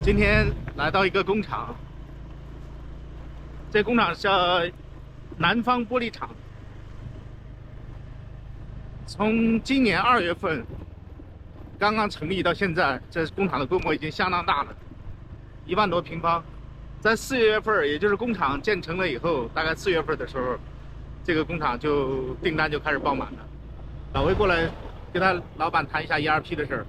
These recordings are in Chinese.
今天来到一个工厂，这工厂叫南方玻璃厂。从今年2月份刚刚成立到现在，这工厂的规模已经相当大了，1万多平方。在4月份，也就是工厂建成了以后，大概4月份的时候，这个工厂订单就开始爆满了。老魏过来跟他老板谈一下 ERP 的事儿。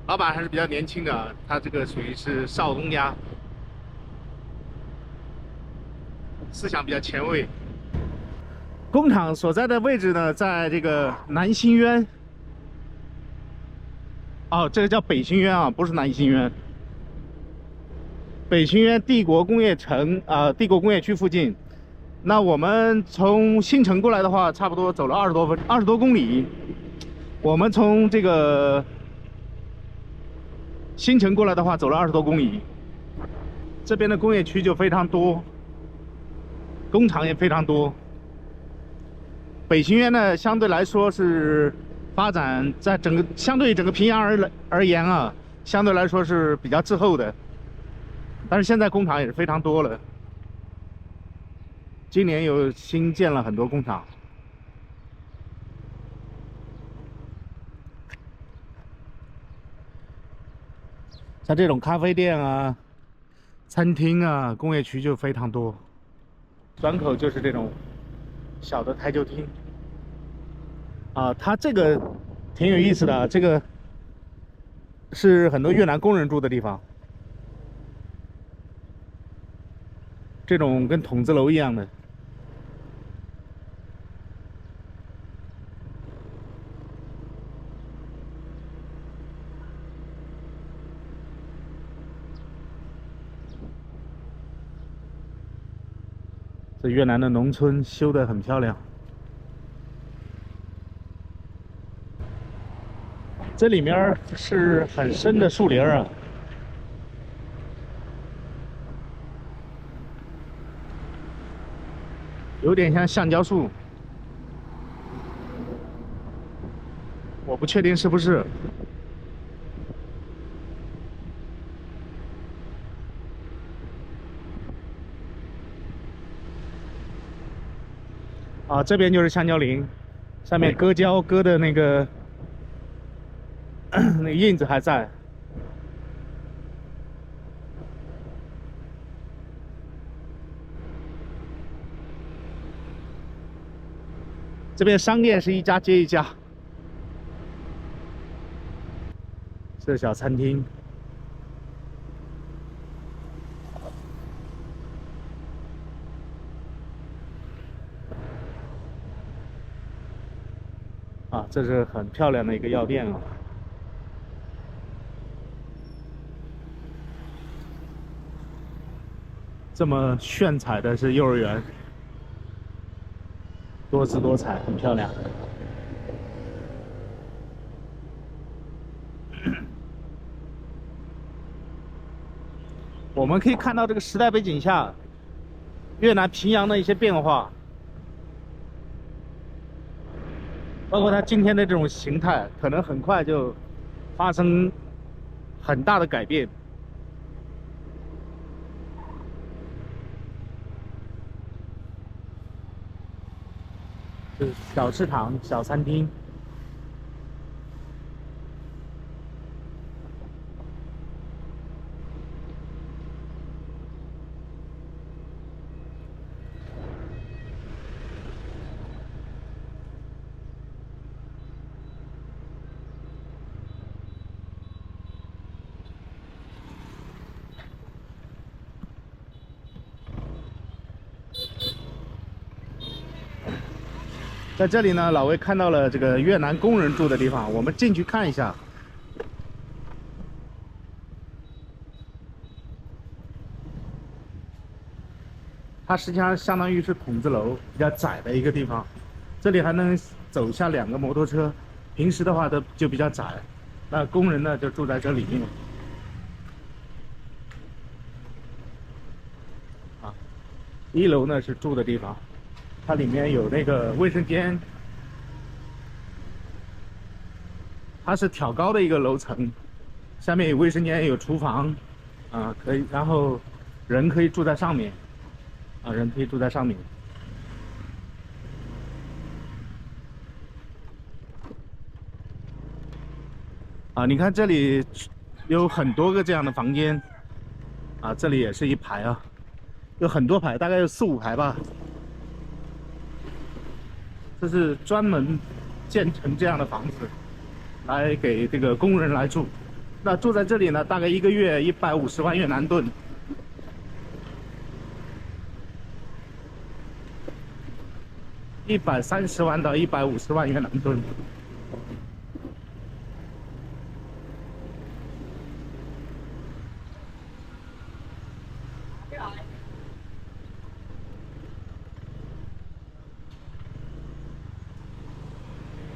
老板还是比较年轻的，他这个属于是少东家，思想比较前卫。工厂所在的位置呢，在这个南新渊。哦，这个叫北新渊啊，不是南新渊。北新渊帝国工业城帝国工业区附近。那我们从新城过来的话，差不多走了20多公里。我们从这个新城过来的话，走了20多公里。这边的工业区就非常多，工厂也非常多。北新渊呢，相对来说是发展在相对于整个平阳而言啊，相对来说是比较滞后的。但是现在工厂也是非常多了，今年有新建了很多工厂。像这种咖啡店啊、餐厅啊，工业区就非常多。转口就是这种小的台球厅啊，它这个挺有意思的，这个是很多越南工人住的地方，这种跟筒子楼一样的。这越南的农村修得很漂亮，这里面是很深的树林啊，有点像橡胶树，我不确定是不是。啊，这边就是橡胶林，上面割胶割的那个那个印子还在。这边商店是一家接一家，这是小餐厅。啊，这是很漂亮的一个药店啊。这么炫彩的是幼儿园，多姿多彩，很漂亮。我们可以看到这个时代背景下，越南平阳的一些变化。包括它今天的这种形态，可能很快就发生很大的改变。就是小市场、小餐厅。在这里呢，老魏看到了这个越南工人住的地方，我们进去看一下。它实际上相当于是筒子楼，比较窄的一个地方。这里还能走下2个摩托车，平时的话就比较窄。那工人呢就住在这里面。啊，1楼呢是住的地方。它里面有那个卫生间，它是挑高的一个楼层，下面有卫生间，有厨房，可以，然后人可以住在上面，人可以住在上面。你看这里有很多个这样的房间，这里也是一排啊，有很多排，大概有4、5排吧。这是专门建成这样的房子，来给这个工人来住。那住在这里呢，大概1个月150万越南盾。130万到150万越南盾。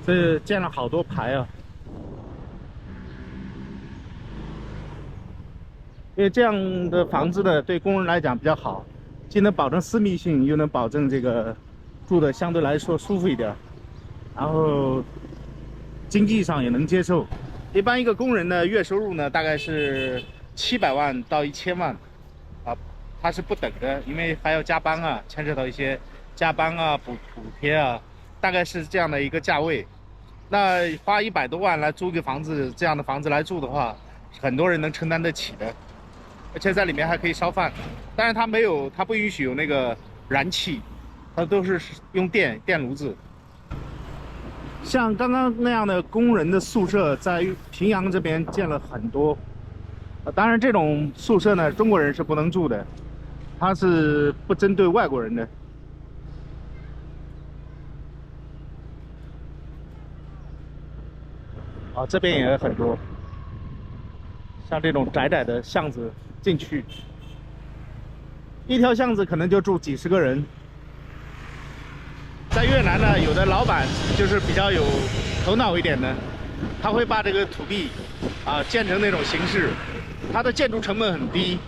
这建了好多排啊，因为这样的房子呢，对工人来讲比较好，既能保证私密性，又能保证这个住的相对来说舒服一点，然后经济上也能接受。一般一个工人的月收入呢，大概是700万到1000万，它是不等的，因为还要加班啊，牵扯到一些加班啊、补贴啊，大概是这样的一个价位。那花100多万来租个房子，这样的房子来住的话，很多人能承担得起的，而且在里面还可以烧饭。但是它不允许有那个燃气，它都是用电炉子。像刚刚那样的工人的宿舍，在平阳这边建了很多。当然这种宿舍呢，中国人是不能住的，它是不针对外国人的。这边也有很多，像这种窄窄的巷子进去，一条巷子可能就住几十个人。在越南呢，有的老板就是比较有头脑一点的，他会把这个土地建成那种形式，它的建筑成本很低，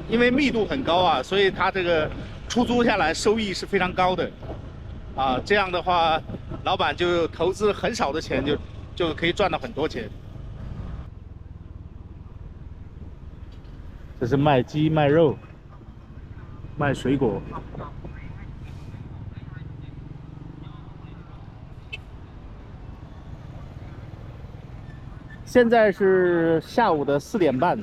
因为密度很高啊，所以它这个出租下来收益是非常高的。这样的话，老板就投资很少的钱就可以赚到很多钱。这是卖鸡、卖肉、卖水果。现在是下午的4点半。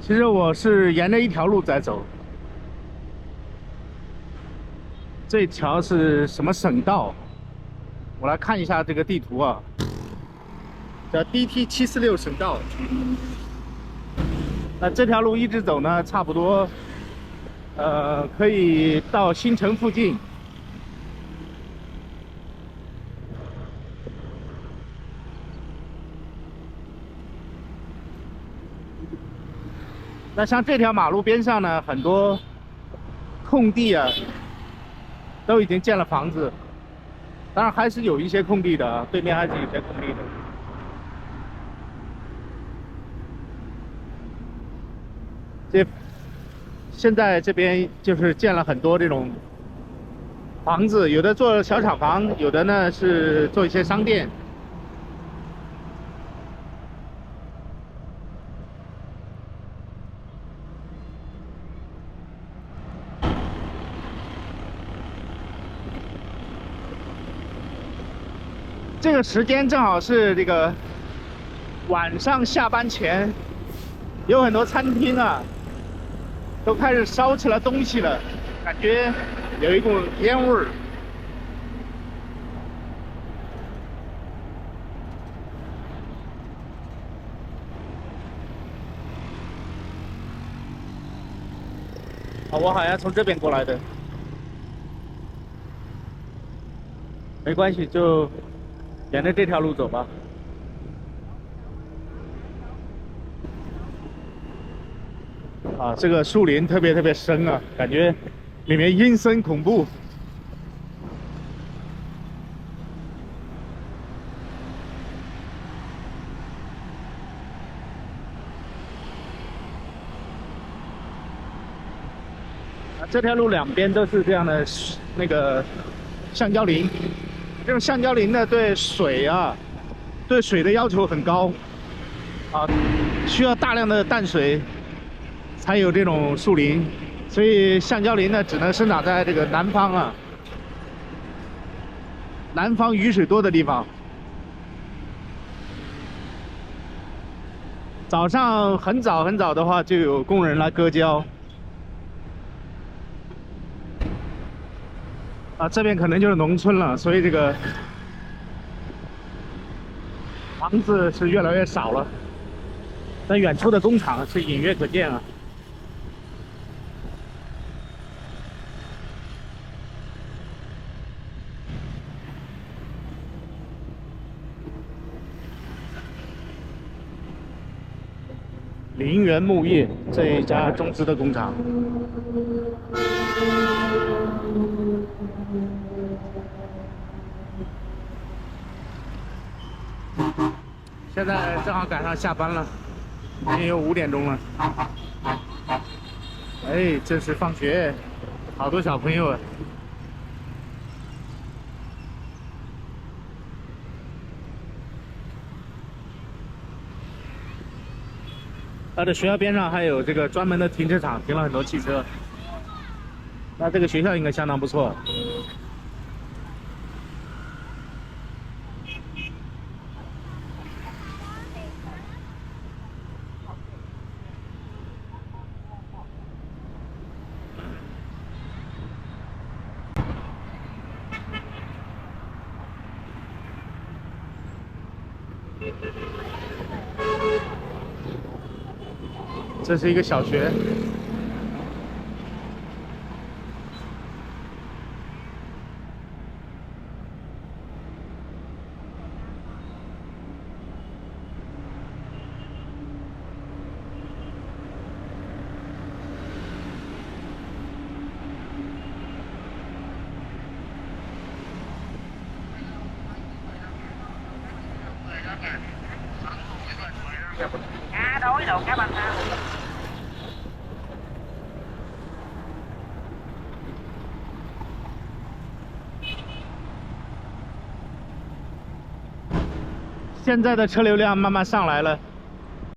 其实我是沿着一条路在走，这条是什么省道？我来看一下这个地图啊，叫 DT746省道。那这条路一直走呢，差不多，可以到新城附近。那像这条马路边上呢，很多空地啊，都已经建了房子。当然还是有一些空地的，对面还是有些空地的。现在这边就是建了很多这种房子，有的做小厂房，有的呢是做一些商店。这个时间正好是这个晚上下班前，有很多餐厅啊，都开始烧起来东西了，感觉有一股烟味儿。我好像从这边过来的，没关系，就沿着这条路走吧。这个树林特别深啊，感觉里面阴森恐怖。这条路两边都是这样的那个橡胶林，这种橡胶林呢，对水的要求很高啊，需要大量的淡水才有这种树林，所以橡胶林呢只能生长在这个南方啊，南方雨水多的地方。早上很早的话，就有工人来割胶。啊，这边可能就是农村了，所以这个房子是越来越少了，但远处的工厂是隐约可见啊。林园木业这一家中资的工厂。现在正好赶上下班了，已经有5点钟了。哎，这是放学，好多小朋友啊。它的学校边上还有这个专门的停车场，停了很多汽车。那这个学校应该相当不错。这是一个小学。cá đối đồ cá banh ha. 现在的车流量慢慢上来了，